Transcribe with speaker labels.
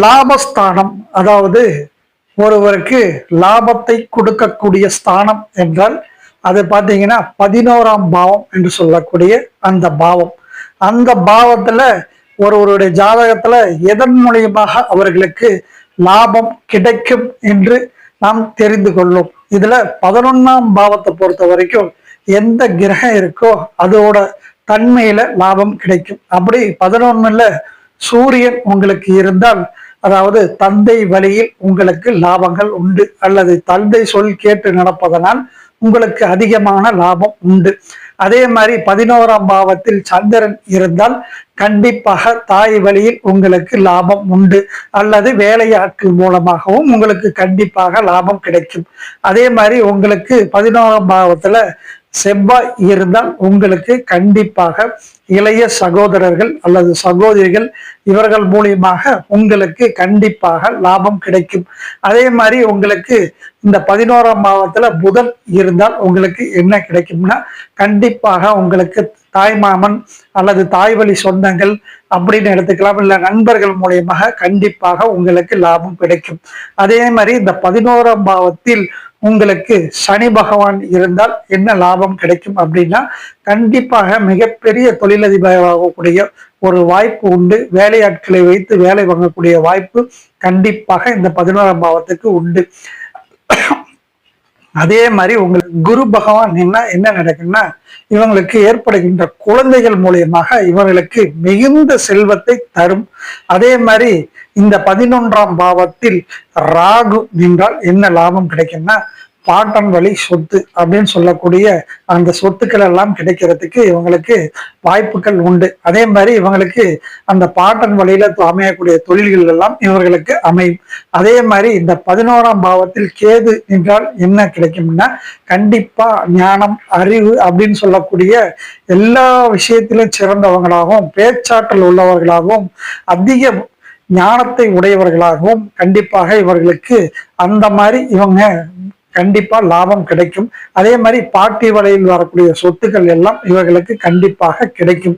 Speaker 1: லாபஸ்தானம், அதாவது ஒருவருக்கு லாபத்தை கொடுக்கக்கூடிய ஸ்தானம் என்றால் அது பார்த்தீங்கன்னா 11ஆம் பாவம் என்று சொல்லக்கூடிய அந்த பாவம். அந்த பாவத்துல ஒருவருடைய ஜாதகத்துல எதன் மூலியமாக அவர்களுக்கு லாபம் கிடைக்கும் என்று நாம் தெரிந்து கொள்ளும். இதுல 11ஆம் பாவத்தை பொறுத்த வரைக்கும் எந்த கிரகம் இருக்கோ அதோட தன்மையில லாபம் கிடைக்கும். அப்படி 11ல சூரியன் உங்களுக்கு இருந்தால், அதாவது தந்தை வழியில் உங்களுக்கு லாபங்கள் உண்டு, அல்லது தந்தை சொல் கேட்டு நடப்பதனால் உங்களுக்கு அதிகமான லாபம் உண்டு. அதே மாதிரி 11ஆம் பாவத்தில் சந்திரன் இருந்தால் கண்டிப்பாக தாய் வழியில் உங்களுக்கு லாபம் உண்டு, அல்லது வேலையாட்கள் மூலமாகவும் உங்களுக்கு கண்டிப்பாக லாபம் கிடைக்கும். அதே மாதிரி உங்களுக்கு 11ஆம் பாவத்துல செவ்வாய் இருந்தால் உங்களுக்கு கண்டிப்பாக இளைய சகோதரர்கள் அல்லது சகோதரிகள் இவர்கள் மூலியமாக உங்களுக்கு கண்டிப்பாக லாபம் கிடைக்கும். அதே மாதிரி உங்களுக்கு இந்த 11ஆம் பாவத்துல புதன் இருந்தால் உங்களுக்கு என்ன கிடைக்கும்னா, கண்டிப்பாக உங்களுக்கு தாய் மாமன் அல்லது தாய் வழி சொந்தங்கள் அப்படின்னு எடுத்துக்கலாம், இல்ல நண்பர்கள் மூலியமாக கண்டிப்பாக உங்களுக்கு லாபம் கிடைக்கும். அதே மாதிரி இந்த 11ஆம் பாவத்தில் உங்களுக்கு சனி பகவான் இருந்தால் என்ன லாபம் கிடைக்கும் அப்படின்னா, கண்டிப்பாக மிகப்பெரிய தொழிலதிபராகக்கூடிய ஒரு வாய்ப்பு உண்டு. வேலையாட்களை வைத்து வேலை வாங்கக்கூடிய வாய்ப்பு கண்டிப்பாக இந்த 11ஆம் பாவத்துக்கு உண்டு. அதே மாதிரி உங்களுக்கு குரு பகவான் என்ன நடக்குன்னா, இவங்களுக்கு ஏற்படுகின்ற குழந்தைகள் மூலியமாக இவர்களுக்கு மிகுந்த செல்வத்தை தரும். அதே மாதிரி இந்த 11ஆம் பாவத்தில் ராகு நின்றால் என்ன லாபம் கிடைக்கும்னா, பாட்டன் வழி சொத்து அப்படின்னு சொல்லக்கூடிய அந்த சொத்துக்கள் எல்லாம் கிடைக்கிறதுக்கு இவங்களுக்கு வாய்ப்புகள் உண்டு. அதே மாதிரி இவங்களுக்கு அந்த பாட்டன் வழியில அமையக்கூடிய தொழில்கள் எல்லாம் இவர்களுக்கு அமையும். அதே மாதிரி இந்த 11ஆம் பாவத்தில் கேது என்றால் என்ன கிடைக்கும்னா, கண்டிப்பா ஞானம், அறிவு அப்படின்னு சொல்லக்கூடிய எல்லா விஷயத்திலும் சிறந்தவங்களாகவும் பேச்சாற்றல் உள்ளவர்களாகவும் அதிக ஞானத்தை உடையவர்களாகவும் கண்டிப்பாக இவர்களுக்கு அந்த மாதிரி இவங்க கண்டிப்பா லாபம் கிடைக்கும். அதே மாதிரி பாட்டி வலையில் வரக்கூடிய சொத்துக்கள் எல்லாம் இவர்களுக்கு கண்டிப்பாக கிடைக்கும்.